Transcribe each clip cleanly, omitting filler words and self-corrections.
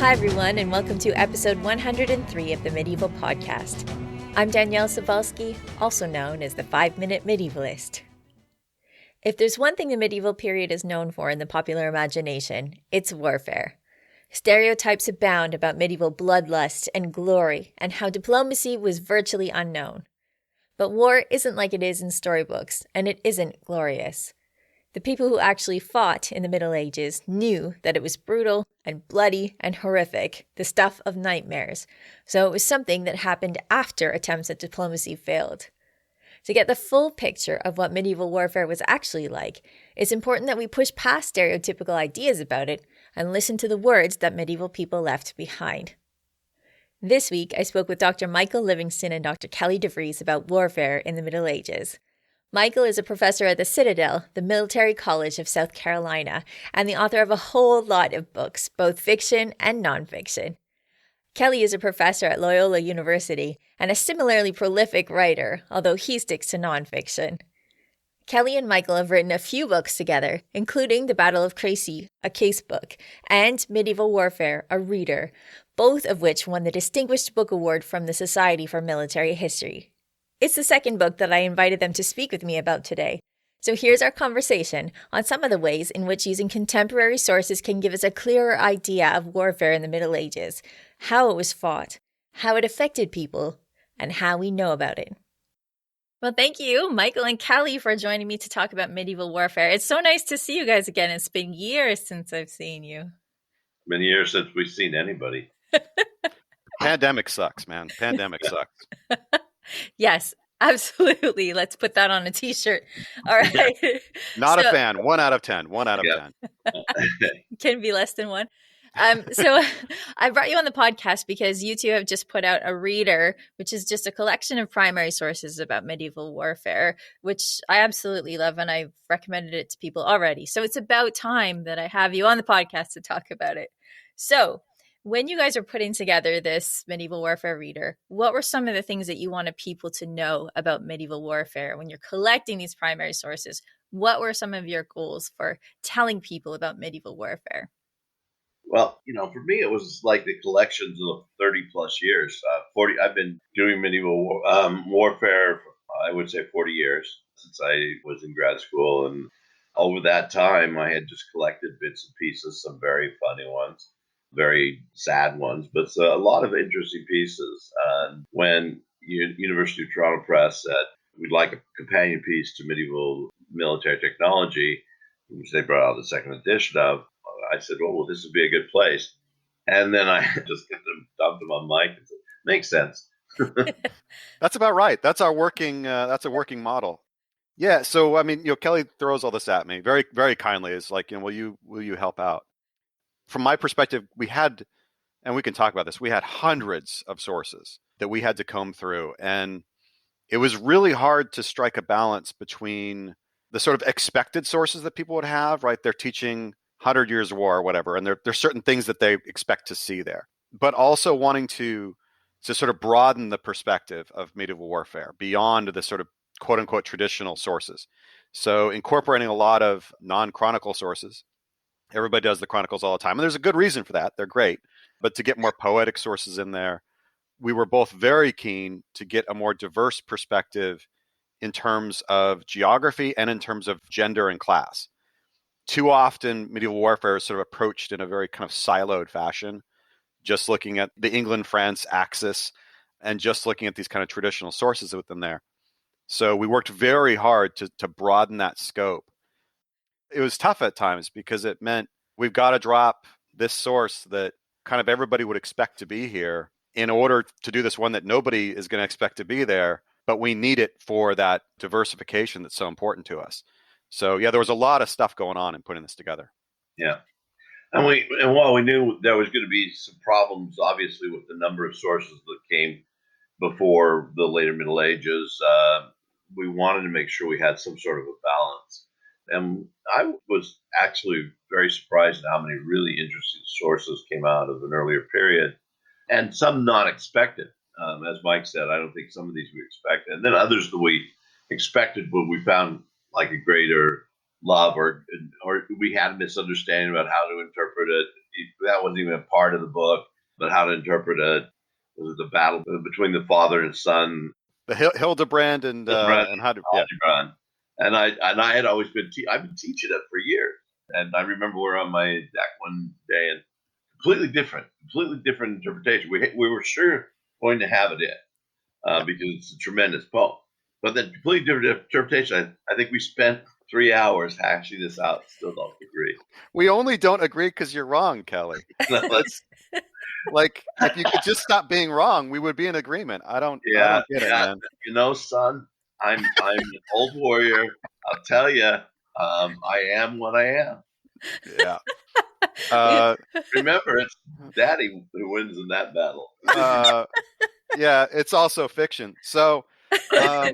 Hi, everyone, and welcome to episode 103 of the Medieval Podcast. I'm Danièle Savalsky, also known as the 5-Minute Medievalist. If there's one thing the medieval period is known for in the popular imagination, it's warfare. Stereotypes abound about medieval bloodlust and glory, and how diplomacy was virtually unknown. But war isn't like it is in storybooks, and it isn't glorious. The people who actually fought in the Middle Ages knew that it was brutal and bloody and horrific, the stuff of nightmares, so it was something that happened after attempts at diplomacy failed. To get the full picture of what medieval warfare was actually like, it's important that we push past stereotypical ideas about it and listen to the words that medieval people left behind. This week, I spoke with Dr. Michael Livingston and Dr. Kelly DeVries about warfare in the Middle Ages. Michael is a professor at the Citadel, the military college of South Carolina, and the author of a whole lot of books, both fiction and nonfiction. Kelly is a professor at Loyola University and a similarly prolific writer, although he sticks to nonfiction. Kelly and Michael have written a few books together, including The Battle of Crécy, a case book, and Medieval Warfare, a reader, both of which won the Distinguished Book Award from the Society for Military History. It's the second book that I invited them to speak with me about today. So here's our conversation on some of the ways in which using contemporary sources can give us a clearer idea of warfare in the Middle Ages, how it was fought, how it affected people, and how we know about it. Well, thank you, Michael and Kelly, for joining me to talk about medieval warfare. It's so nice to see you guys again. It's been years since I've seen you. Been years since we've seen anybody. Pandemic sucks, man. Pandemic sucks. Yes, absolutely. Let's put that on a t-shirt. All right. Not a fan. 1 out of 10. 1 out of 10. Can be less than one. So I brought you on the podcast because you two have just put out a reader, which is just a collection of primary sources about medieval warfare, which I absolutely love, and I've recommended it to people already. So it's about time that I have you on the podcast to talk about it. So when you guys are putting together this medieval warfare reader, what were some of the things that you wanted people to know about medieval warfare when you're collecting these primary sources? What were some of your goals for telling people about medieval warfare? Well, for me, it was like the collections of 30 plus years. 40. I've been doing medieval warfare for, I would say, 40 years since I was in grad school. And over that time, I had just collected bits and pieces, some very funny ones, very sad ones, but a lot of interesting pieces. When University of Toronto Press said we'd like a companion piece to medieval military technology, which they brought out the second edition of, I said, well, this would be a good place. And then I just dumped them on Mike and said, makes sense. That's about right. That's our working. That's a working model. Yeah. So I mean, Kelly throws all this at me very, very kindly. It's like, will you help out? From my perspective, we had, and we can talk about this, we had hundreds of sources that we had to comb through. And it was really hard to strike a balance between the sort of expected sources that people would have, right? They're teaching 100 Years of War or whatever, and there's certain things that they expect to see there. But also wanting to sort of broaden the perspective of medieval warfare beyond the sort of quote-unquote traditional sources. So incorporating a lot of non-chronicle sources. Everybody does the chronicles all the time, and there's a good reason for that. They're great. But to get more poetic sources in there, we were both very keen to get a more diverse perspective in terms of geography and in terms of gender and class. Too often, medieval warfare is sort of approached in a very kind of siloed fashion, just looking at the England-France axis and just looking at these kind of traditional sources within there. So we worked very hard to broaden that scope. It was tough at times because it meant we've got to drop this source that kind of everybody would expect to be here in order to do this one that nobody is going to expect to be there, but we need it for that diversification that's so important to us. So yeah, there was a lot of stuff going on in putting this together. Yeah. And while we knew there was going to be some problems, obviously, with the number of sources that came before the later Middle Ages, we wanted to make sure we had some sort of a balance. And I was actually very surprised at how many really interesting sources came out of an earlier period, and some not expected. As Mike said, I don't think some of these we expected. And then others that we expected, but we found like a greater love, or we had a misunderstanding about how to interpret it. that wasn't even a part of the book, but how to interpret the battle between the father and son. The Hildebrand and how to And I had always I've been teaching it for years. And I remember we were on my deck one day and completely different interpretation. We were sure going to have it in because it's a tremendous poem. But then completely different interpretation. I think we spent 3 hours hashing this out. Still don't agree. We only don't agree because you're wrong, Kelly. Like, if you could just stop being wrong, we would be in agreement. I don't get it, man. You know, son, I'm an old warrior. I'll tell you, I am what I am. Yeah. Remember, it's Daddy who wins in that battle. Yeah, it's also fiction. So, yeah,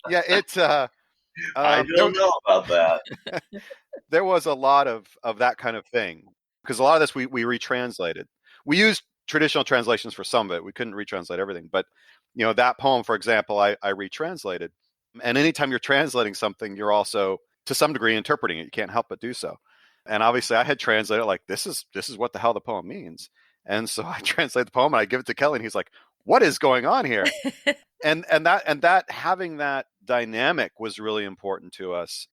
it's. I don't know about that. There was a lot of that kind of thing because a lot of this we retranslated. We used traditional translations for some of it. We couldn't retranslate everything, but that poem, for example, I retranslated. And anytime you're translating something, you're also to some degree interpreting it. You can't help but do so. And obviously, I had translated like this is what the hell the poem means. And so I translate the poem and I give it to Kelly, and he's like, "What is going on here?" and that having that dynamic was really important to us.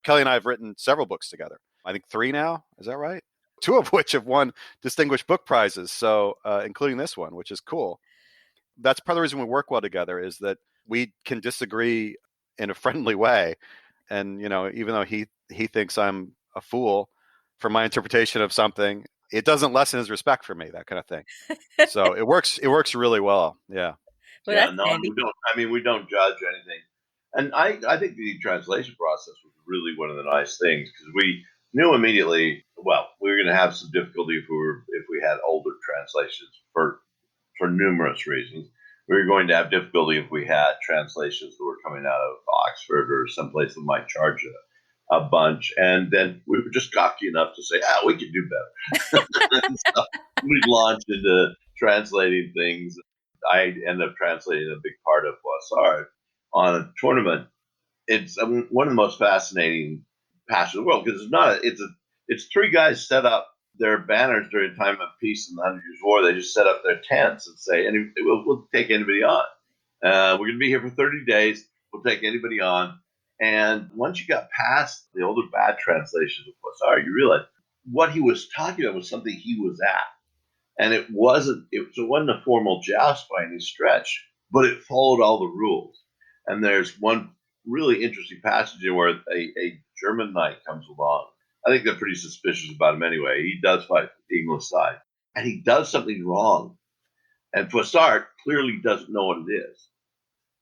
Kelly and I have written several books together. I think 3 now. Is that right? 2 of which have won distinguished book prizes. So, including this one, which is cool. That's part of the reason we work well together is that we can disagree in a friendly way. And, even though he thinks I'm a fool for my interpretation of something, it doesn't lessen his respect for me, that kind of thing. So it works really well. Yeah. Well, yeah, no, we don't judge anything. And I think the translation process was really one of the nice things because we knew immediately, well, we were going to have some difficulty if we had older translations for numerous reasons. We were going to have difficulty if we had translations that were coming out of Oxford or someplace that might charge a bunch. And then we were just cocky enough to say, we can do better. So we'd launch into translating things. I ended up translating a big part of Boissard on a tournament. It's one of the most fascinating passages in the world because it's 3 guys set up their banners during a time of peace in the 100 Years' War. They just set up their tents and say, we'll take anybody on. We're going to be here for 30 days. We'll take anybody on. And once you got past the older bad translations of Boissard, you realize what he was talking about was something he was at. And it wasn't a formal joust by any stretch, but it followed all the rules. And there's one really interesting passage where a German knight comes along. I think they're pretty suspicious about him anyway. He does fight the English side. And he does something wrong. And Froissart clearly doesn't know what it is.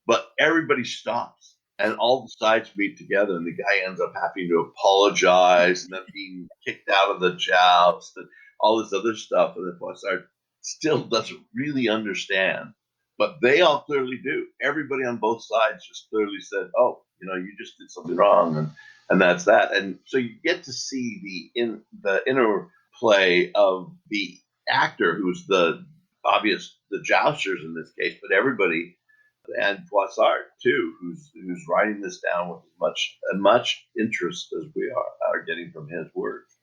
But everybody stops. And all the sides meet together. And the guy ends up having to apologize and then being kicked out of the joust and all this other stuff. And then Froissart still doesn't really understand. But they all clearly do. Everybody on both sides just clearly said, you just did something wrong. And that's that. And so you get to see the interplay of the actor, who's the jousters in this case, but everybody, and Froissart too, who's writing this down with as much interest as we are getting from his words.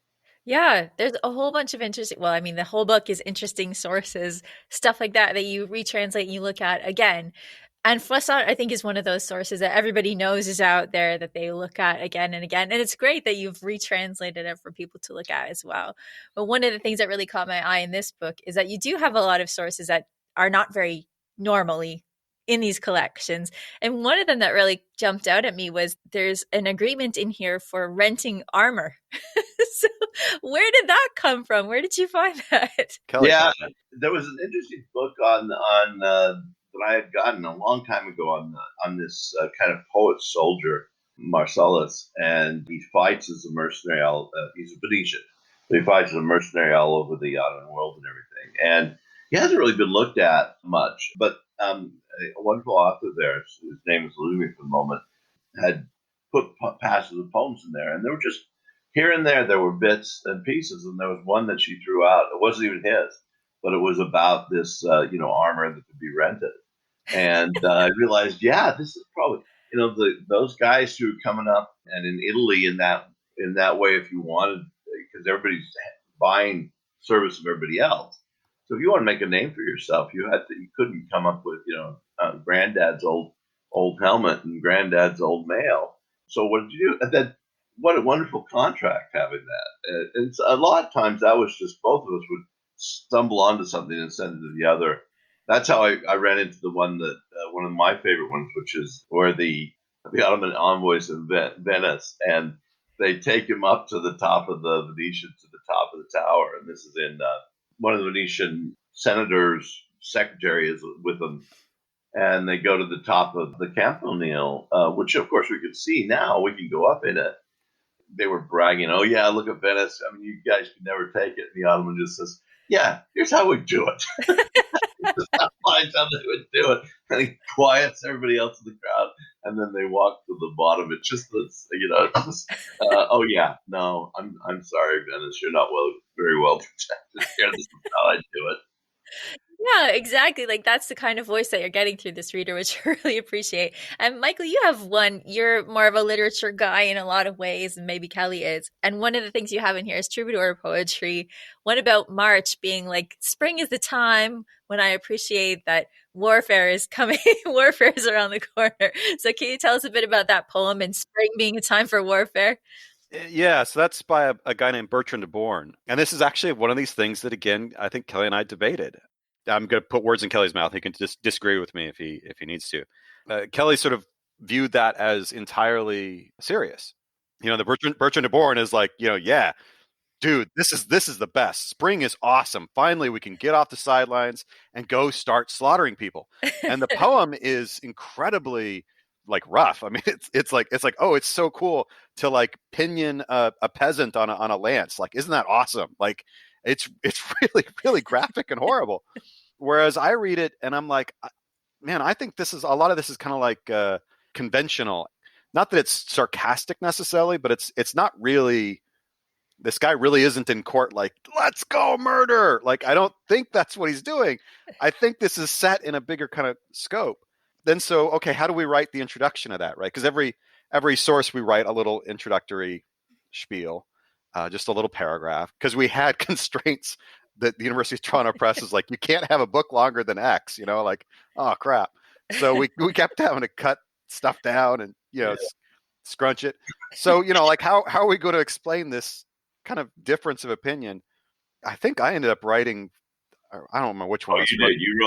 Yeah, there's a whole bunch of interesting, the whole book is interesting sources, stuff like that you retranslate and you look at again. And Froissart, I think, is one of those sources that everybody knows is out there that they look at again and again. And it's great that you've retranslated it for people to look at as well. But one of the things that really caught my eye in this book is that you do have a lot of sources that are not very normally in these collections. And one of them that really jumped out at me was there's an agreement in here for renting armor. So where did that come from? Where did you find that? Kelly, there was an interesting book on that I had gotten a long time ago on this kind of poet soldier, Marcellus, and he fights as a mercenary. He's a Venetian, but he fights as a mercenary all over the Ottoman world and everything. And he hasn't really been looked at much, but a wonderful author there, his name is Livingston for the moment, had put passages of poems in there, and they were just here and there were bits and pieces, and there was one that she threw out. It wasn't even his, but it was about this armor that could be rented. And I realized, this is probably those guys who are coming up, and in Italy in that way, if you wanted, because because everybody's buying service of everybody else. So if you want to make a name for yourself, you couldn't come up with, granddad's old helmet and granddad's old mail. So what did you do? What a wonderful contract having that. And a lot of times that was just both of us would stumble onto something and send it to the other. That's how I ran into the one that one of my favorite ones, which is where the Ottoman envoys in Venice, and they take him up to the top of the Venetian, to the top of the tower. And this is in one of the Venetian senators' secretary is with them. And they go to the top of the Campanile, which of course we could see now. We can go up in it. They were bragging, "Oh yeah, look at Venice. I mean, you guys could never take it." And the Ottoman just says, "Yeah, here's how we do it." That's how they would do it. And he quiets everybody else in the crowd, and then they walk to the bottom. It's just this, oh yeah, no, I'm sorry, Venice, you're not very well protected here. This is how I do it. Yeah, exactly. Like that's the kind of voice that you're getting through this reader, which I really appreciate. And Michael, you have one. You're more of a literature guy in a lot of ways, and maybe Kelly is. And one of the things you have in here is troubadour poetry. One about March being like, spring is the time when I appreciate that warfare is coming. Warfare is around the corner. So can you tell us a bit about that poem and spring being a time for warfare? Yeah, so that's by a guy named Bertrand de Born. And this is actually one of these things that, again, I think Kelly and I debated. I'm going to put words in Kelly's mouth. He can just disagree with me if he needs to. Kelly sort of viewed that as entirely serious. The Bertrand de Born is like, yeah, dude, this is the best. Spring is awesome. Finally, we can get off the sidelines and go start slaughtering people. And the poem is incredibly like rough. I mean, it's like, oh, it's so cool to like pinion a peasant on a lance. Like, isn't that awesome? Like, it's really, really graphic and horrible. Whereas I read it and I'm like, man, I think a lot of this is kind of like conventional. Not that it's sarcastic necessarily, but it's not really. This guy really isn't in court like, let's go murder. Like, I don't think that's what he's doing. I think this is set in a bigger kind of scope. Then so, okay, how do we write the introduction of that, right? Because every source we write a little introductory spiel, just a little paragraph, because we had constraints that the University of Toronto Press is like, you can't have a book longer than X, like, oh crap. So we kept having to cut stuff down and, scrunch it. So, like how are we going to explain this kind of difference of opinion? I think I ended up writing, I don't remember which one. Oh, you did. You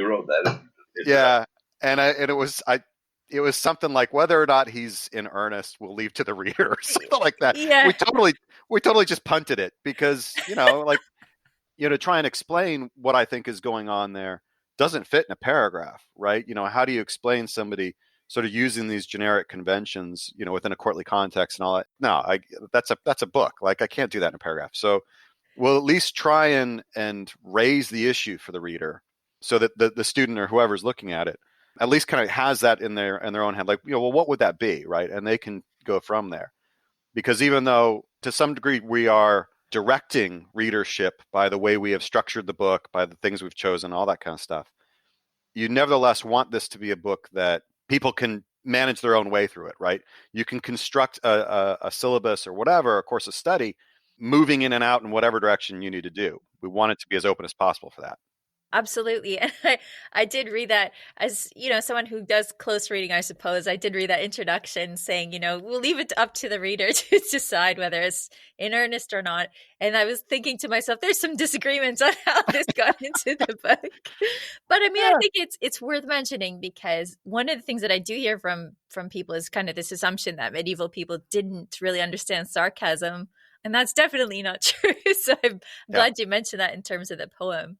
wrote that. Yeah. And it was something like, whether or not he's in earnest, we'll leave to the reader or something like that. Yeah. We totally just punted it because, to try and explain what I think is going on there doesn't fit in a paragraph, right? How do you explain somebody sort of using these generic conventions, within a courtly context and all that? No, that's a book. Like, I can't do that in a paragraph. So we'll at least try and raise the issue for the reader so that the student or whoever's looking at it at least kind of has that in their own head. Like, well, what would that be, right? And they can go from there. Because even though to some degree we are directing readership by the way we have structured the book, by the things we've chosen, all that kind of stuff, you nevertheless want this to be a book that people can manage their own way through it, right? You can construct a syllabus or whatever, a course of study, moving in and out in whatever direction you need to do. We want it to be as open as possible for that. Absolutely. And I did read that as, someone who does close reading, I suppose. I did read that introduction saying, we'll leave it up to the reader to decide whether it's in earnest or not. And I was thinking to myself, there's some disagreements on how this got into the book. But I mean, yeah. I think it's worth mentioning because one of the things that I do hear from people is kind of this assumption that medieval people didn't really understand sarcasm. And that's definitely not true. So I'm glad you mentioned that in terms of the poem.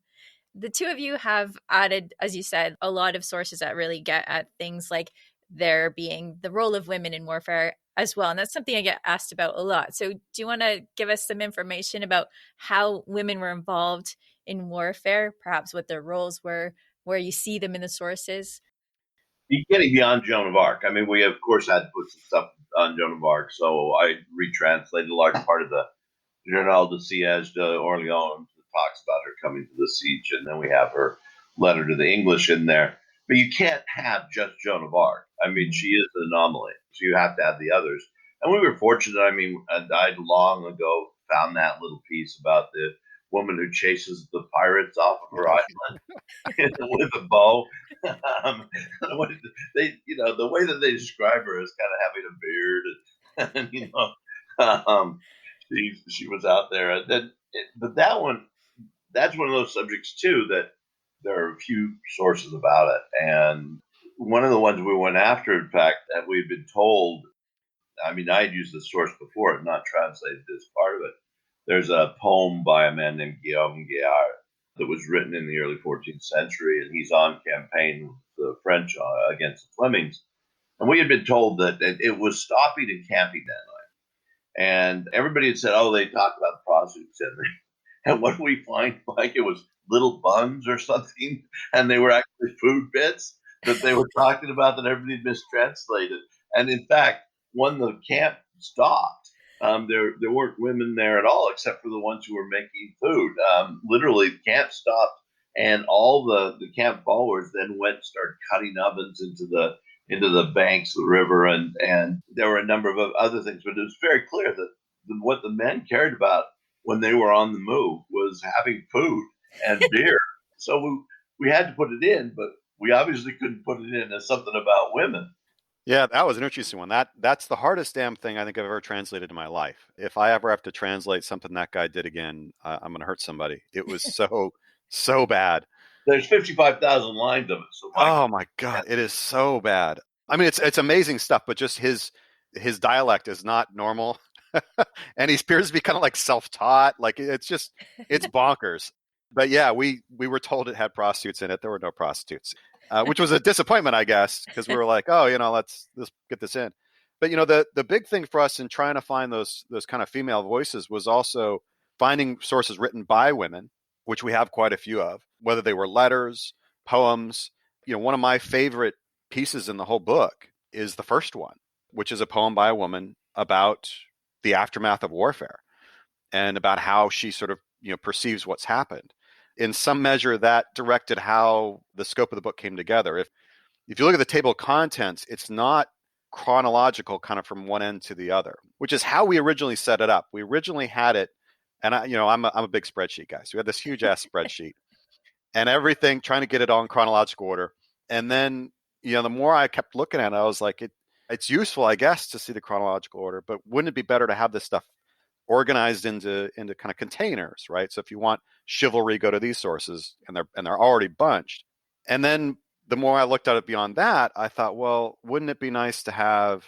The two of you have added, as you said, a lot of sources that really get at things like there being the role of women in warfare as well. And that's something I get asked about a lot. So do you want to give us some information about how women were involved in warfare, perhaps what their roles were, where you see them in the sources? You're getting beyond Joan of Arc. I mean, we, of course, had to put some stuff on Joan of Arc. So I retranslated a large part of the Journal de Siège d'Orléans, talks about her coming to the siege, and then we have her letter to the English in there. But you can't have just Joan of Arc. I mean, she is an anomaly, so you have to have the others. And we were fortunate. I mean, I died long ago. found that little piece about the woman who chases the pirates off of her island with a bow. um, the way that they describe her is kind of having a beard, and she was out there. And but that's one of those subjects too that there are a few sources about it, and one of the ones we went after, in fact, that we'd been told. I mean, I had used this source before, not translated as part of it. There's a poem by a man named Guillaume Guillard that was written in the early 14th century, and he's on campaign with the French against the Flemings. And we had been told that it was stopping and camping that night. And everybody had said, oh, they talked about the prostitutes in there. And what we find, like, it was little buns or something, and they were actually food bits that they were talking about that everybody mistranslated. And in fact, when the camp stopped, there weren't women there at all, except for the ones who were making food. Literally, the camp stopped, and all the camp followers then went and started cutting ovens into the banks of the river, and there were a number of other things. But it was very clear that what the men cared about when they were on the move was having food and beer. So we had to put it in, but we obviously couldn't put it in as something about women. Yeah, that was an interesting one. That's the hardest damn thing I think I've ever translated in my life. If I ever have to translate something that guy did again, I'm going to hurt somebody. It was so bad. There's 55,000 lines of it. So oh my God, it is so bad. I mean, it's amazing stuff, but just his dialect is not normal. And he appears to be kind of like self-taught. Like it's bonkers. But yeah, we were told it had prostitutes in it. There were no prostitutes, which was a disappointment, I guess, because we were like, oh, let's get this in. But the big thing for us in trying to find those kind of female voices was also finding sources written by women, which we have quite a few of, whether they were letters, poems. One of my favorite pieces in the whole book is the first one, which is a poem by a woman about the aftermath of warfare and about how she sort of perceives what's happened. In some measure, that directed how the scope of the book came together. If you look at the table of contents, it's not chronological kind of from one end to the other, which is how we originally set it up. We originally had it, and I'm a big spreadsheet guy. So we had this huge ass spreadsheet and everything, trying to get it all in chronological order. And then, the more I kept looking at it, I was like, it's useful, I guess, to see the chronological order, but wouldn't it be better to have this stuff organized into kind of containers, right? So if you want chivalry, go to these sources, and they're already bunched. And then the more I looked at it beyond that, I thought, well, wouldn't it be nice to have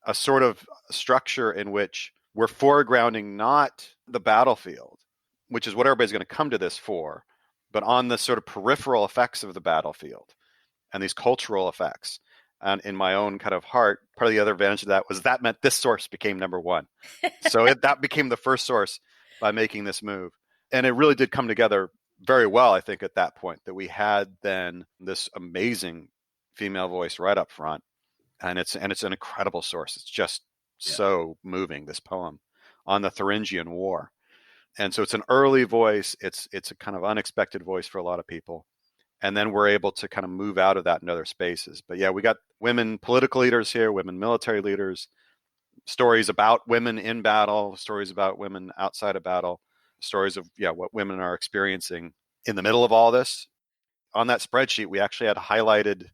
a sort of structure in which we're foregrounding not the battlefield, which is what everybody's going to come to this for, but on the sort of peripheral effects of the battlefield and these cultural effects. And in my own kind of heart, part of the other advantage of that was that meant this source became number one. So that became the first source by making this move. And it really did come together very well, I think, at that point, that we had then this amazing female voice right up front. And it's an incredible source. It's just so moving, this poem on the Thuringian War. And so it's an early voice. It's a kind of unexpected voice for a lot of people. And then we're able to kind of move out of that in other spaces. But yeah, we got women political leaders here, women military leaders, stories about women in battle, stories about women outside of battle, stories of what women are experiencing in the middle of all this. On that spreadsheet, we actually had highlighted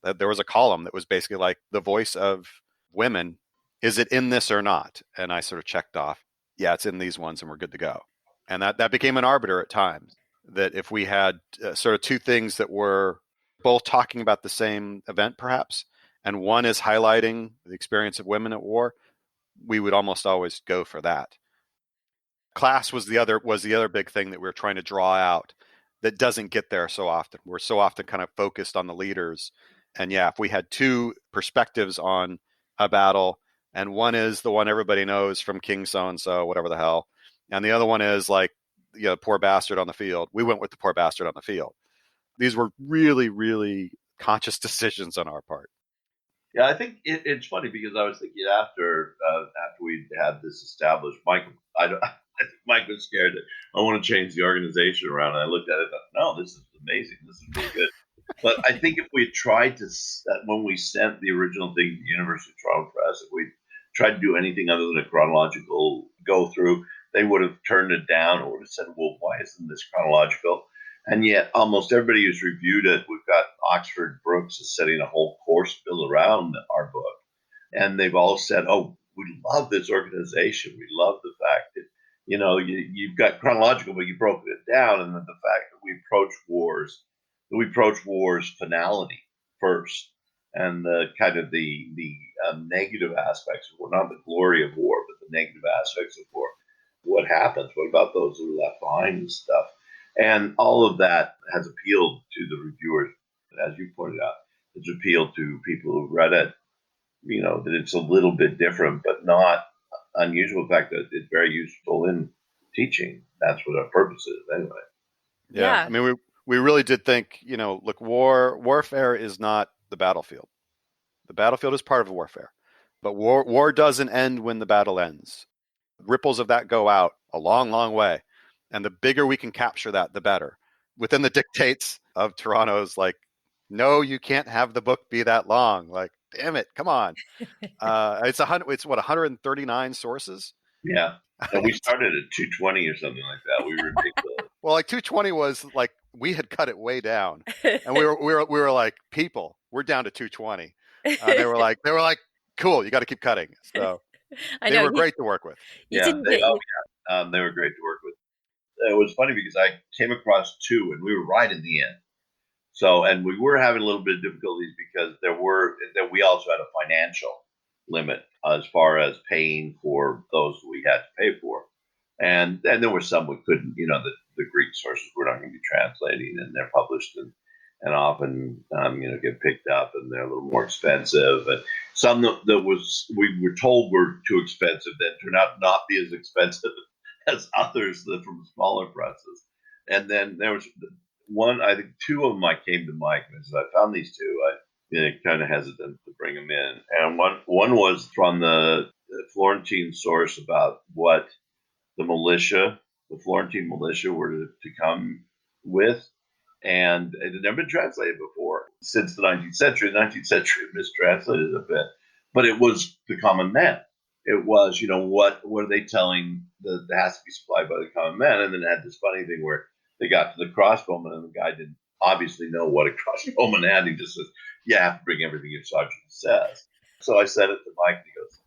that there was a column that was basically like the voice of women. Is it in this or not? And I sort of checked off, yeah, it's in these ones and we're good to go. And that became an arbiter at times. That if we had sort of two things that were both talking about the same event, perhaps, and one is highlighting the experience of women at war, we would almost always go for that. Class was the other big thing that we were trying to draw out that doesn't get there so often. We're so often kind of focused on the leaders. And yeah, if we had two perspectives on a battle, and one is the one everybody knows from King so-and-so, whatever the hell, and the other one is like, poor bastard on the field. We went with the poor bastard on the field. These were really, really conscious decisions on our part. Yeah, I think it's funny because I was thinking after we had this established, I think Mike was scared that I want to change the organization around. And I looked at it and thought, no, this is amazing. This is really good. But I think if we had tried to, when we sent the original thing to the University of Toronto Press, if we tried to do anything other than a chronological go through, they would have turned it down or would have said, well, why isn't this chronological? And yet almost everybody who's reviewed it, we've got Oxford Brooks is setting a whole course built around our book. And they've all said, oh, we love this organization. We love the fact that, you've got chronological, but you've broken it down. And then the fact that we approach war's finality first. And the kind of the negative aspects of war, not the glory of war, but the negative aspects of war. What happens? What about those who are left behind and stuff? And all of that has appealed to the reviewers, as you pointed out. It's appealed to people who've read it, that it's a little bit different, but not unusual. In fact, that it's very useful in teaching. That's what our purpose is, anyway. Yeah. I mean, we really did think, look, warfare is not the battlefield. The battlefield is part of warfare, but war doesn't end when the battle ends. Ripples of that go out a long, long way. And the bigger we can capture that, the better. Within the dictates of Toronto's, like, no, you can't have the book be that long. Like, damn it, come on. It's 139 sources. Yeah. And we started at 220 or something like that. We were ridiculous. Well, like 220 was like, we had cut it way down. And we were like, people, we're down to 220. They were like, cool, you got to keep cutting. So they were great to work with. They were great to work with. It was funny because I came across two, and we were right in the end. So, and we were having a little bit of difficulties because we also had a financial limit as far as paying for those we had to pay for. And there were some we couldn't, the Greek sources we're not going to be translating, and they're published and often, get picked up, and they're a little more expensive. And some that we were told were too expensive that turned out not be as expensive as others from smaller presses. And then there was one, I think two of them I came to mind because I found these two. I kind of hesitant to bring them in. And one was from the Florentine source about what the Florentine militia were to come with. And it had never been translated before since the 19th century. The 19th century mistranslated a bit, but it was the common man. It was, what are they telling that has to be supplied by the common man? And then it had this funny thing where they got to the crossbowman, and the guy didn't obviously know what a crossbowman had. He just says, you have to bring everything your sergeant says. So I said it to Mike, and he goes,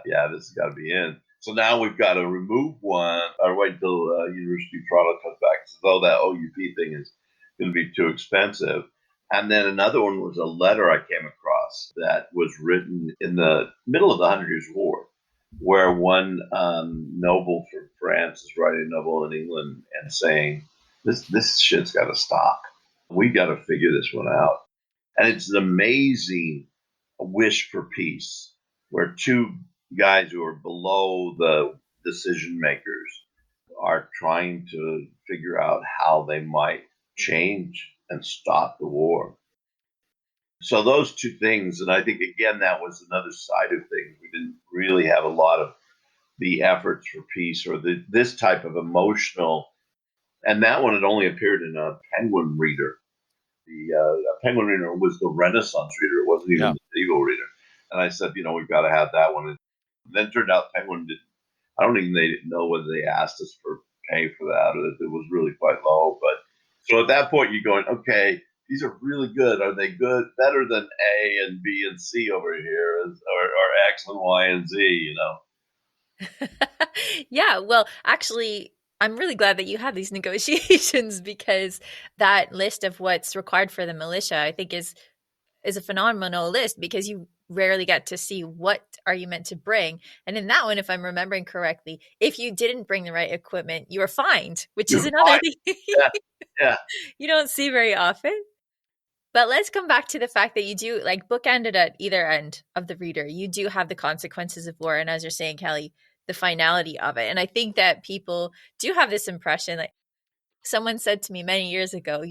yeah, this has got to be in. So now we've got to remove one, or wait until University of Toronto comes back and says, oh, that OUP thing is going to be too expensive. And then another one was a letter I came across that was written in the middle of the 100 Years' War, where one noble from France is writing a noble in England and saying, this shit's got to stop. We got to figure this one out. And it's an amazing wish for peace, where two guys who are below the decision makers are trying to figure out how they might change and stop the war. So those two things, and I think, again, that was another side of things. We didn't really have a lot of the efforts for peace or this type of emotional, and that one had only appeared in a Penguin reader. The Penguin reader was the Renaissance reader. It wasn't even the medieval reader. And I said, we've got to have that one. And then it turned out Penguin they didn't know whether they asked us for pay for that, or that it was really quite low. But so at that point, you're going, okay, these are really good. Are they good? Better than A and B and C over here, or X and Y and Z, Yeah, well, actually, I'm really glad that you had these negotiations, because that list of what's required for the militia, I think, is a phenomenal list, because you rarely get to see what are you meant to bring. And in that one, if I'm remembering correctly, if you didn't bring the right equipment, you were fined, which is another thing you don't see very often. But let's come back to the fact that you do, like, bookended at either end of the reader. You do have the consequences of war. And as you're saying, Kelly, the finality of it. And I think that people do have this impression, like someone said to me many years ago,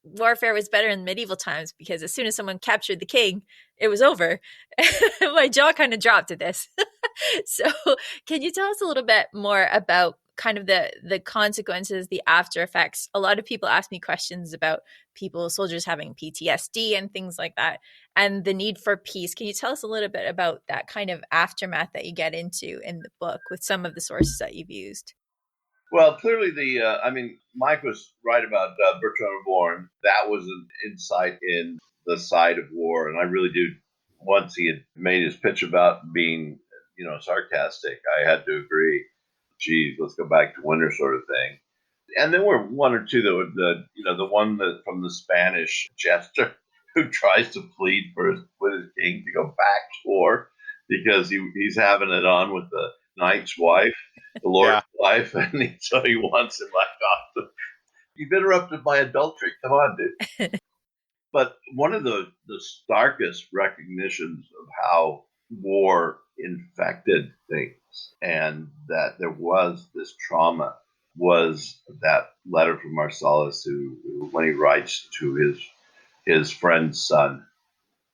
warfare was better in medieval times because as soon as someone captured the king, it was over. My jaw kind of dropped at this. So can you tell us a little bit more about kind of the consequences, the after effects. A lot of people ask me questions about soldiers having PTSD and things like that, and the need for peace. Can you tell us a little bit about that kind of aftermath that you get into in the book with some of the sources that you've used? Well, clearly Mike was right about Bertrand of Born. That was an insight in the side of war. And I really do, once he had made his pitch about being, sarcastic, I had to agree. Geez, let's go back to winter sort of thing. And there were one or two that would, the one that from the Spanish jester who tries to plead with his king to go back to war because he's having it on with the knight's wife, the lord's wife, and so he wants him like off. You've interrupted my adultery. Come on, dude. But one of the starkest recognitions of how war infected things and that there was this trauma was that letter from Marcellus, who when he writes to his friend's son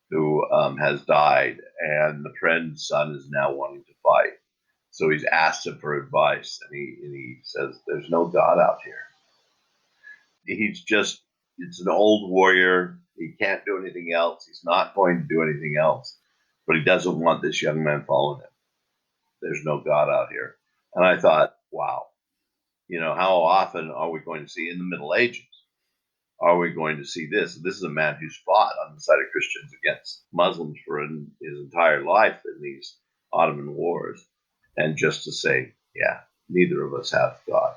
who has died, and the friend's son is now wanting to fight. So he's asked him for advice, and he says, "There's no God out here. It's an old warrior. He can't do anything else. He's not going to do anything else, but he doesn't want this young man following him. There's no God out here." And I thought, wow, how often are we going to see in the Middle Ages? Are we going to see this? This is a man who's fought on the side of Christians against Muslims for his entire life in these Ottoman wars. And just to say, yeah, neither of us have God.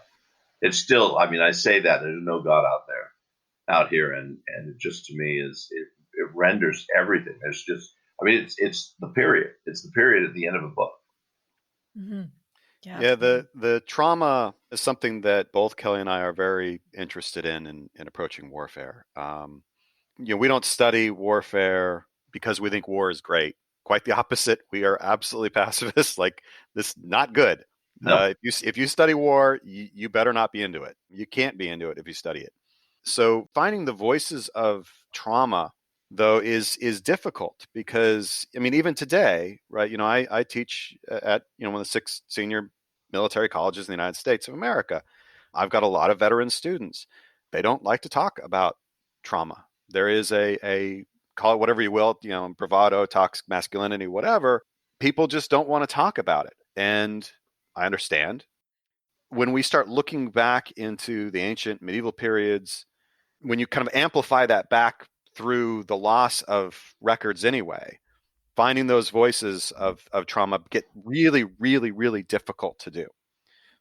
It's still, I say that there's no God out here. And it just, to me, it renders everything. There's just, it's the period. It's the period at the end of a book. Mm-hmm. Yeah, the trauma is something that both Kelly and I are very interested in approaching warfare. We don't study warfare because we think war is great. Quite the opposite. We are absolutely pacifists. Like, this not good. No. If you study war, you better not be into it. You can't be into it if you study it. So finding the voices of trauma, though, is difficult because, even today, right? I teach at, one of the 6 senior military colleges in the United States of America. I've got a lot of veteran students. They don't like to talk about trauma. There is a call it whatever you will, bravado, toxic masculinity, whatever. People just don't want to talk about it. And I understand. When we start looking back into the ancient medieval periods, when you kind of amplify that back through the loss of records anyway, finding those voices of trauma get really, really, really difficult to do.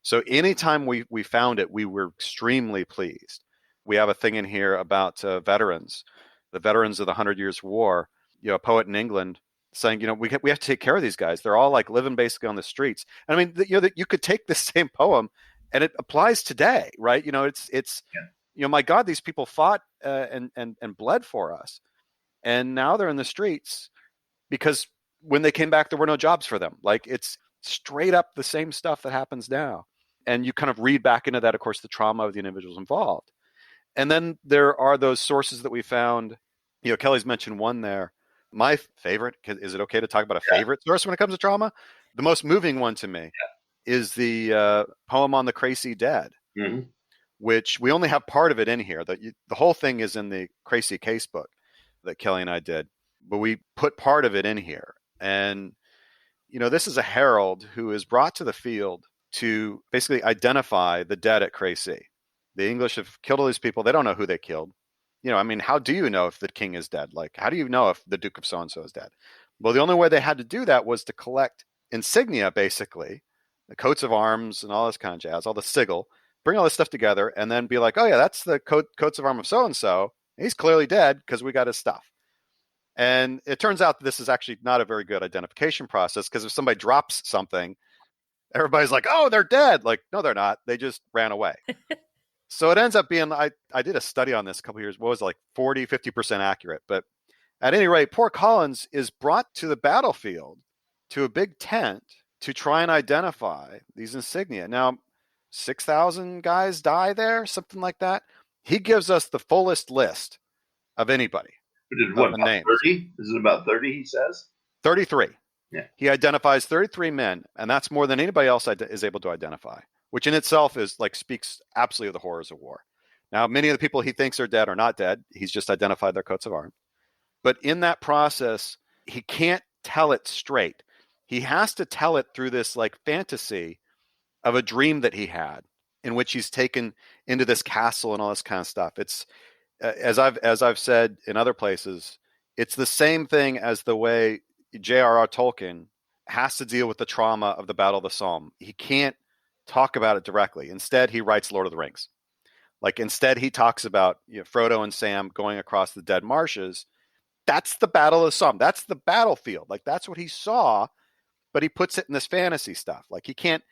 So anytime we found it, we were extremely pleased. We have a thing in here about veterans, the veterans of the 100 Years' War, a poet in England saying, we have to take care of these guys. They're all like living basically on the streets. And you could take this same poem and it applies today, right? It's my God, these people fought and bled for us. And now they're in the streets because when they came back, there were no jobs for them. Like, it's straight up the same stuff that happens now. And you kind of read back into that, of course, the trauma of the individuals involved. And then there are those sources that we found. Kelly's mentioned one there. My favorite, is it okay to talk about a favorite source when it comes to trauma? The most moving one to me is the poem on the Crecy dead, which we only have part of it in here. The whole thing is in the Crecy case book that Kelly and I did, but we put part of it in here. And, this is a herald who is brought to the field to basically identify the dead at Crecy. The English have killed all these people. They don't know who they killed. How do you know if the king is dead? Like, how do you know if the Duke of so-and-so is dead? Well, the only way they had to do that was to collect insignia, basically, the coats of arms and all this kind of jazz, all the sigil, bring all this stuff together, and then be like, oh yeah, that's the coats of arms of so-and-so. He's clearly dead because we got his stuff. And it turns out that this is actually not a very good identification process, because if somebody drops something, everybody's like, oh, they're dead. Like, no, they're not. They just ran away. So it ends up being, I did a study on this a couple of years, what was it, like 40, 50% accurate. But at any rate, poor Collins is brought to the battlefield, to a big tent, to try and identify these insignia. Now, 6,000 guys die there, something like that. He gives us the fullest list of anybody. What, about 30? Is it about 30, he says? 33. Yeah. He identifies 33 men, and that's more than anybody else is able to identify. which in itself is like speaks absolutely of the horrors of war. Now, many of the people he thinks are dead are not dead. He's just identified their coats of arms. But in that process, he can't tell it straight. He has to tell it through this like fantasy of a dream that he had, in which he's taken into this castle and all this kind of stuff. It's as I've said in other places, it's the same thing as the way J.R.R. Tolkien has to deal with the trauma of the Battle of the Somme. He can't talk about it directly. Instead, he writes Lord of the Rings. Like instead, he talks about Frodo and Sam going across the dead marshes. That's the Battle of the Somme. That's the battlefield. Like that's what he saw, but he puts it in this fantasy stuff. Like he can't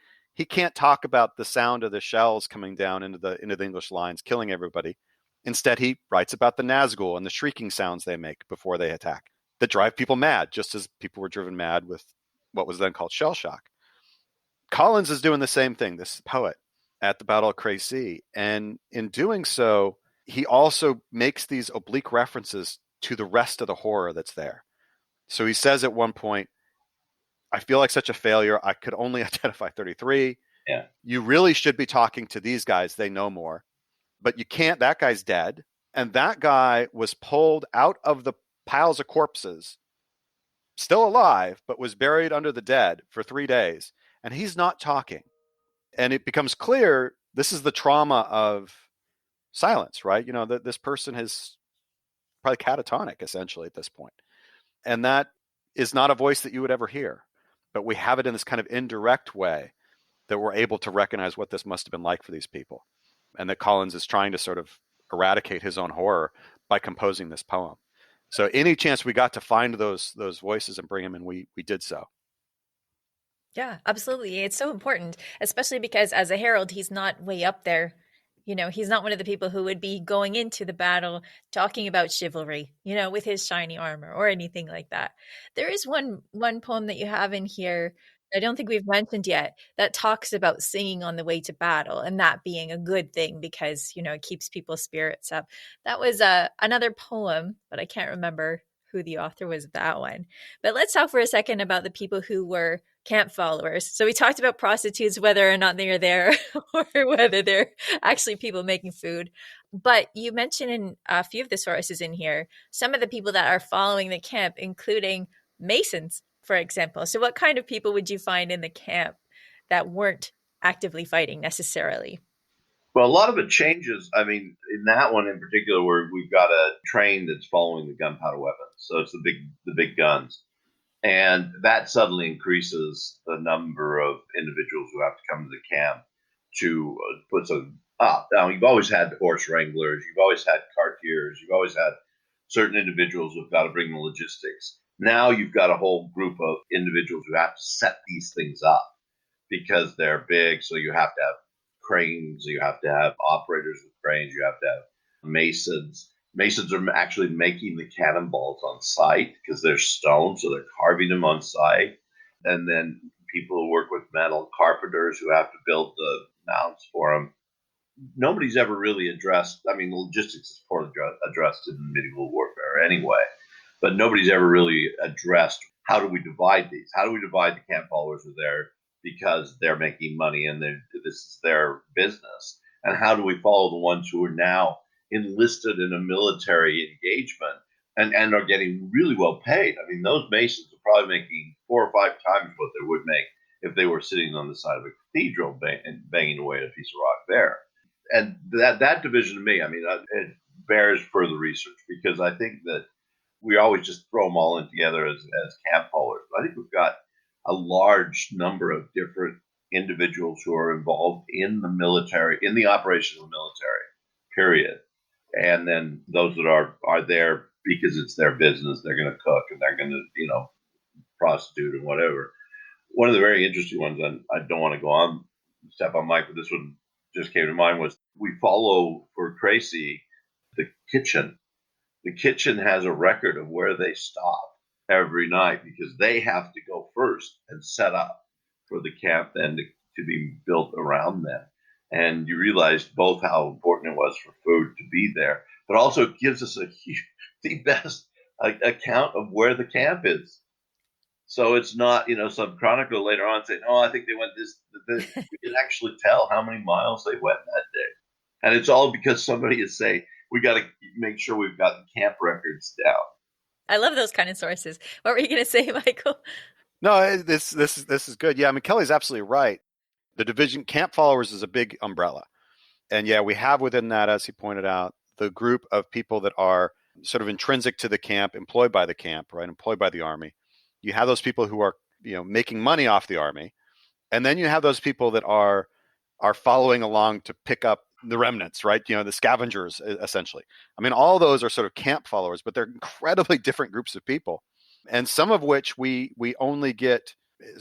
talk about the sound of the shells coming down into the English lines, killing everybody. Instead, he writes about the Nazgul and the shrieking sounds they make before they attack that drive people mad, just as people were driven mad with what was then called shell shock. Collins is doing the same thing, this poet, at the Battle of Crécy. And in doing so, he also makes these oblique references to the rest of the horror that's there. So he says at one point, I feel like such a failure. I could only identify 33. Yeah. You really should be talking to these guys. They know more. But you can't. That guy's dead. And that guy was pulled out of the piles of corpses, still alive, but was buried under the dead for 3 days. And he's not talking. And it becomes clear this is the trauma of silence, right? That this person is probably catatonic, essentially, at this point. And that is not a voice that you would ever hear. But we have it in this kind of indirect way that we're able to recognize what this must have been like for these people. And that Collins is trying to sort of eradicate his own horror by composing this poem. So any chance we got to find those voices and bring them in, we did so. Yeah, absolutely. It's so important, especially because as a herald, he's not way up there. He's not one of the people who would be going into the battle talking about chivalry, with his shiny armor or anything like that. There is one poem that you have in here I don't think we've mentioned yet that talks about singing on the way to battle and that being a good thing because, it keeps people's spirits up. That was another poem, but I can't remember who the author was of that one. But let's talk for a second about the people who were camp followers. So we talked about prostitutes, whether or not they are there or whether they're actually people making food. But you mentioned in a few of the sources in here, some of the people that are following the camp, including Masons, for example. So what kind of people would you find in the camp that weren't actively fighting necessarily? Well, a lot of it changes. I mean, in that one in particular, where we've got a train that's following the gunpowder weapons, so it's the big guns, and that suddenly increases the number of individuals who have to come to the camp to put some up. Now, you've always had horse wranglers, you've always had cartiers, you've always had certain individuals who've got to bring the logistics. Now you've got a whole group of individuals who have to set these things up because they're big, so you have to have cranes, you have to have operators with cranes, you have to have masons. Masons are actually making the cannonballs on site because they're stone, so they're carving them on site. And then people who work with metal, carpenters who have to build the mounts for them. Nobody's ever really addressed, logistics is poorly addressed in medieval warfare anyway, but nobody's ever really addressed how do we divide these? How do we divide the camp followers who are there because they're making money and this is their business? And how do we follow the ones who are now enlisted in a military engagement and are getting really well paid? I mean, those masons are probably making 4 or 5 times what they would make if they were sitting on the side of a cathedral banging away at a piece of rock there. And that division to me, it bears further research because I think that we always just throw them all in together as camp followers. But I think we've got a large number of different individuals who are involved in the military, in the operation of the military, period. And then those that are there because it's their business, they're going to cook and they're going to, prostitute and whatever. One of the very interesting ones, and I don't want to go on, step on Mike, but this one just came to mind, was we follow for Crécy the kitchen. The kitchen has a record of where they stop every night because they have to go first and set up for the camp then to be built around them. And you realize both how important it was for food to be there, but also it gives us the best account of where the camp is. So it's not, some chronicle later on saying, oh, I think they went this. We can actually tell how many miles they went that day. And it's all because somebody is saying, we got to make sure we've got the camp records down. I love those kind of sources. What were you going to say, Michael? No, this is good. Yeah, I mean, Kelly's absolutely right. The division camp followers is a big umbrella. And yeah, we have within that, as he pointed out, the group of people that are sort of intrinsic to the camp, employed by the camp, right? Employed by the Army. You have those people who are, making money off the Army. And then you have those people that are following along to pick up the remnants, right? The scavengers, essentially. I mean, all those are sort of camp followers, but they're incredibly different groups of people. And some of which we only get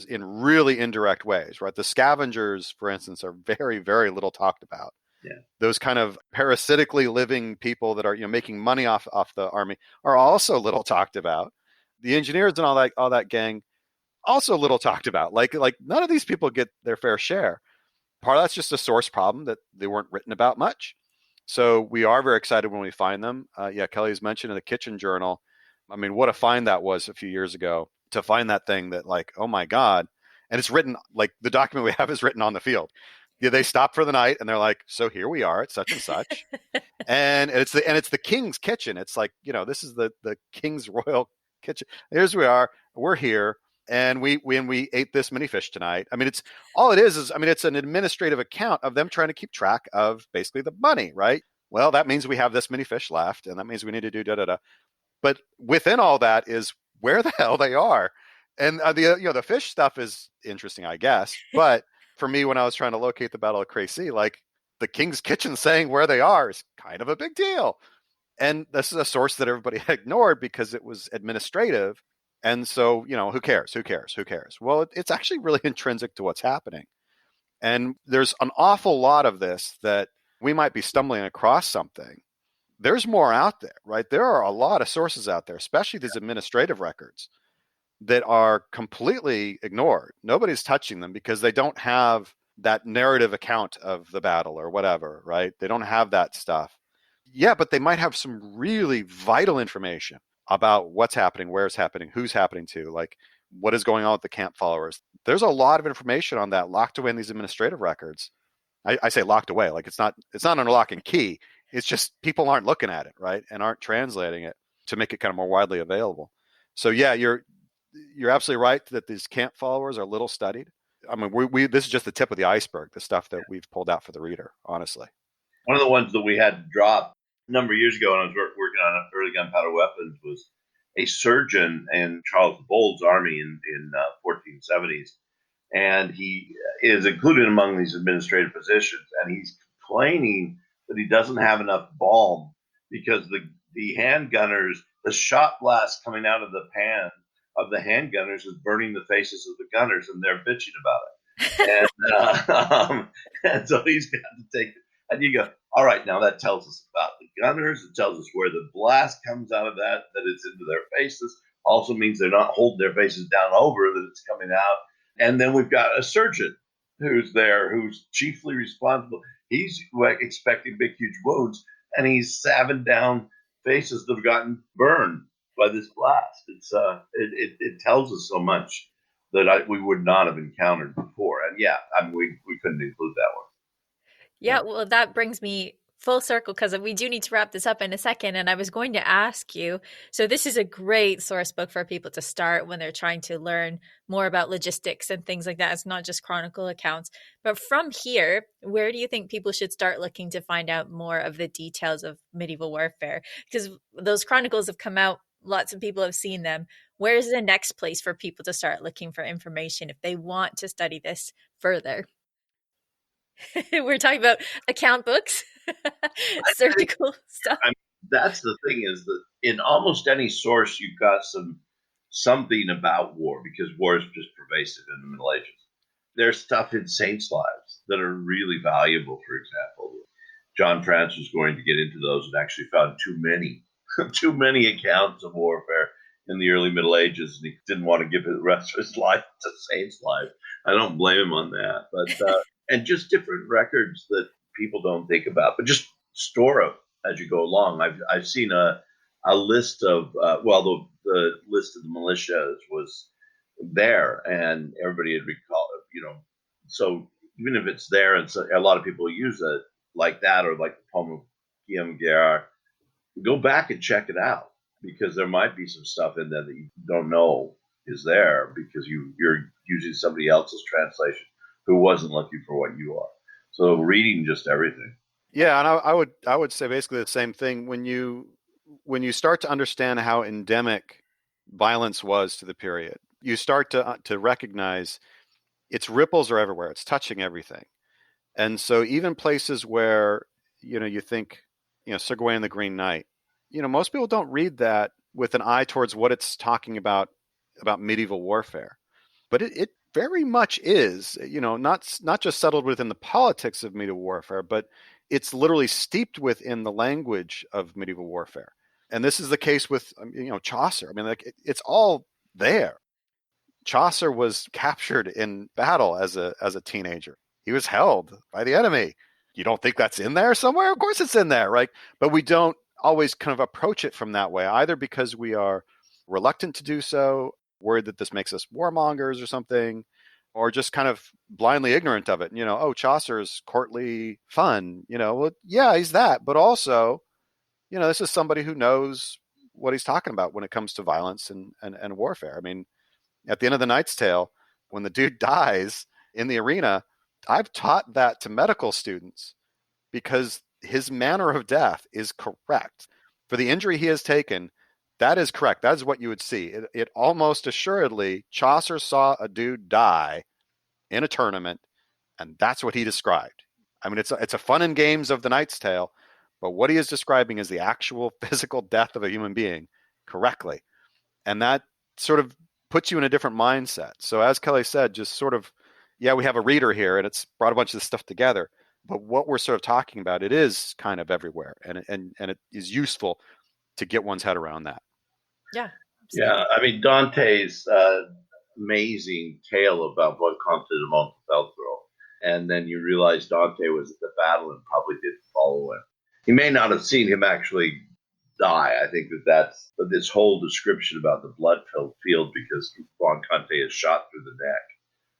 in really indirect ways, right? The scavengers, for instance, are very, very little talked about. Yeah. Those kind of parasitically living people that are making money off the Army are also little talked about. The engineers and all that gang also little talked about. Like none of these people get their fair share. Part of that's just a source problem that they weren't written about much. So we are very excited when we find them. Kelly's mentioned in the Kitchen Journal. I mean, what a find that was a few years ago to find that thing that, like, oh my God. And it's written, like, the document we have is written on the field. Yeah, they stop for the night and they're like, so here we are at such and such. and it's the king's kitchen. It's like, this is the king's royal kitchen. Here's we are. We're here. And we ate this mini fish tonight. I mean, it's an administrative account of them trying to keep track of basically the money, right? Well, that means we have this many fish left, and that means we need to do da-da-da. But within all that is where the hell they are. And the fish stuff is interesting, I guess. But for me, when I was trying to locate the Battle of Crécy, like, the King's Kitchen saying where they are is kind of a big deal. And this is a source that everybody had ignored because it was administrative. And so, who cares? Well, it's actually really intrinsic to what's happening. And there's an awful lot of this that we might be stumbling across something. There's more out there, right? There are a lot of sources out there, especially these administrative records, that are completely ignored. Nobody's touching them because they don't have that narrative account of the battle or whatever, right? They don't have that stuff. Yeah, but they might have some really vital information about what's happening, where it's happening, who's happening to, like, what is going on with the camp followers. There's a lot of information on that locked away in these administrative records. I say locked away, like it's not under lock and key. It's just people aren't looking at it, right, and aren't translating it to make it kind of more widely available. So yeah, you're absolutely right that these camp followers are little studied. I mean, we this is just the tip of the iceberg, the stuff that we've pulled out for the reader, honestly. One of the ones that we had to drop a number of years ago when I was working on early gunpowder weapons was a surgeon in Charles the Bold's army in 1470s. And he is included among these administrative positions. And he's complaining that he doesn't have enough balm because the handgunners, the shot blast coming out of the pan of the handgunners is burning the faces of the gunners, and they're bitching about it. And so he's got to take it. And you go, all right, now that tells us about the gunners. It tells us where the blast comes out of that it's into their faces. Also means they're not holding their faces down over, that it's coming out. And then we've got a surgeon who's there, who's chiefly responsible. He's expecting big, huge wounds, and he's salving down faces that have gotten burned by this blast. It tells us so much that we would not have encountered before. And yeah, I mean, we couldn't include that one. Yeah, well, that brings me full circle because we do need to wrap this up in a second. And I was going to ask you, so this is a great source book for people to start when they're trying to learn more about logistics and things like that. It's not just chronicle accounts. But from here, where do you think people should start looking to find out more of the details of medieval warfare? Because those chronicles have come out. Lots of people have seen them. Where is the next place for people to start looking for information if they want to study this further? We're talking about account books, surgical stuff. I mean, that's the thing, is that in almost any source, you've got something about war, because war is just pervasive in the Middle Ages. There's stuff in saints' lives that are really valuable. For example, John France was going to get into those and actually found too many accounts of warfare in the early Middle Ages, and he didn't want to give the rest of his life to saints' life. I don't blame him on that, but and just different records that people don't think about, but just store them as you go along. I've seen a list of the list of the militias was there, and everybody had recalled, so even if it's there, and so a lot of people use it like that, or like the poem of Guillaume Guerard, go back and check it out, because there might be some stuff in there that you don't know is there because you're using somebody else's translation who wasn't looking for what you are. So reading just everything. Yeah, and I would say basically the same thing. When you start to understand how endemic violence was to the period, you start to recognize its ripples are everywhere. It's touching everything. And so even places where, you think, Sir Gawain and the Green Knight, most people don't read that with an eye towards what it's talking about medieval warfare. But it very much is, not just settled within the politics of medieval warfare, but it's literally steeped within the language of medieval warfare. And this is the case with, Chaucer. I mean, like it's all there. Chaucer was captured in battle as a teenager. He was held by the enemy. You don't think that's in there somewhere? Of course it's in there, right? But we don't always kind of approach it from that way, either because we are reluctant to do so, worried that this makes us warmongers or something, or just kind of blindly ignorant of it. Chaucer's courtly fun. Well, yeah, he's that. But also, this is somebody who knows what he's talking about when it comes to violence and warfare. I mean, at the end of the Knight's Tale, when the dude dies in the arena, I've taught that to medical students because his manner of death is correct. For the injury he has taken, that is correct. That is what you would see. It almost assuredly, Chaucer saw a dude die in a tournament, and that's what he described. I mean, it's a fun and games of the Knight's Tale, but what he is describing is the actual physical death of a human being correctly. And that sort of puts you in a different mindset. So as Kelly said, just sort of, yeah, we have a reader here and it's brought a bunch of this stuff together. But what we're sort of talking about, it is kind of everywhere. And it is useful to get one's head around that. Yeah. Absolutely. Yeah. I mean, Dante's amazing tale about what Comte de Montefeltro. And then you realize Dante was at the battle and probably didn't follow him. He may not have seen him actually die. I think that's this whole description about the blood-filled field because Juan Conte is shot through the neck.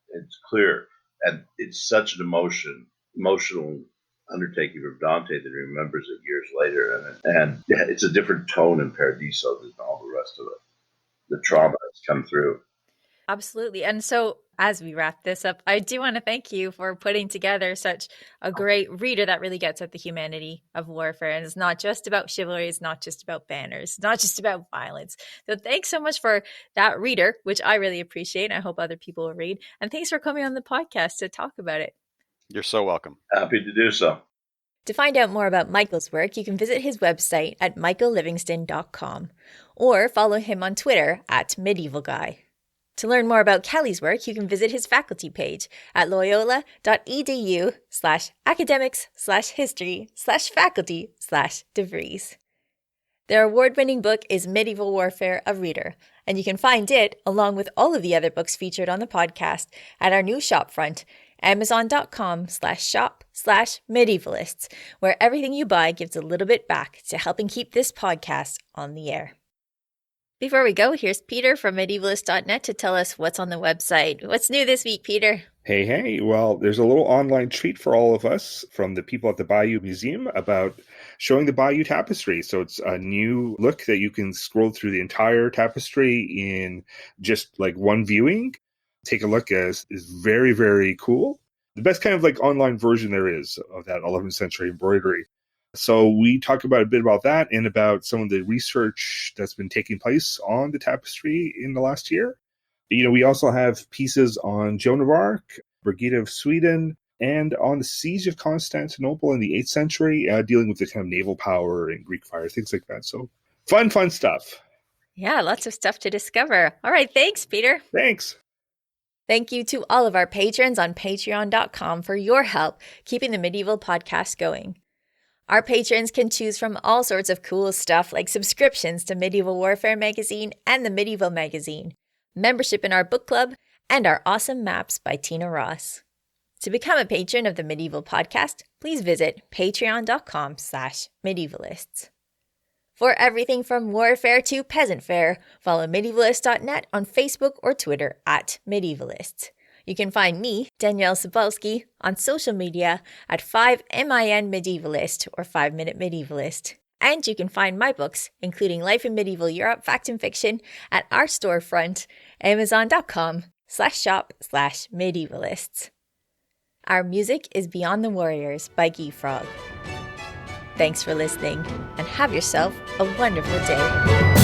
It's clear, and it's such an emotional undertaking for Dante that he remembers it years later, and it's a different tone in Paradiso than all the rest of it. The trauma that's come through. Absolutely. And so as we wrap this up, I do want to thank you for putting together such a great reader that really gets at the humanity of warfare. And it's not just about chivalry. It's not just about banners. It's not just about violence. So thanks so much for that reader, which I really appreciate. I hope other people will read. And thanks for coming on the podcast to talk about it. You're so welcome. Happy to do so. To find out more about Michael's work, you can visit his website at michaellivingston.com or follow him on Twitter at medievalguy. To learn more about Kelly's work, you can visit his faculty page at loyola.edu/academics/history/faculty/DeVries. Their award-winning book is Medieval Warfare: A Reader, and you can find it, along with all of the other books featured on the podcast, at our new shopfront, amazon.com/shop/medievalists, where everything you buy gives a little bit back to helping keep this podcast on the air. Before we go, here's Peter from medievalist.net to tell us what's on the website. What's new this week, Peter? Hey. Well, there's a little online treat for all of us from the people at the Bayeux Museum about showing the Bayeux Tapestry. So it's a new look that you can scroll through the entire tapestry in just like one viewing. Take a look is very, very cool. The best kind of like online version there is of that 11th century embroidery. So we talk about a bit about that and about some of the research that's been taking place on the tapestry in the last year. We also have pieces on Joan of Arc, Brigida of Sweden, and on the siege of Constantinople in the 8th century, dealing with the kind of naval power and Greek fire, things like that. So fun stuff. Yeah, lots of stuff to discover. All right, thanks, Peter. Thanks. Thank you to all of our patrons on patreon.com for your help keeping the Medieval podcast going. Our patrons can choose from all sorts of cool stuff like subscriptions to Medieval Warfare magazine and the Medieval magazine, membership in our book club, and our awesome maps by Tina Ross. To become a patron of the Medieval podcast, please visit patreon.com/medievalists. For everything from warfare to peasant fare, follow medievalist.net on Facebook or Twitter @medievalists. You can find me, Danièle Cebulski, on social media at 5MIN-Medievalist or 5-Minute Medievalist. And you can find my books, including Life in Medieval Europe, Fact and Fiction, at our storefront, amazon.com/shop/medievalists. Our music is Beyond the Warriors by Guy Frog. Thanks for listening, and have yourself a wonderful day.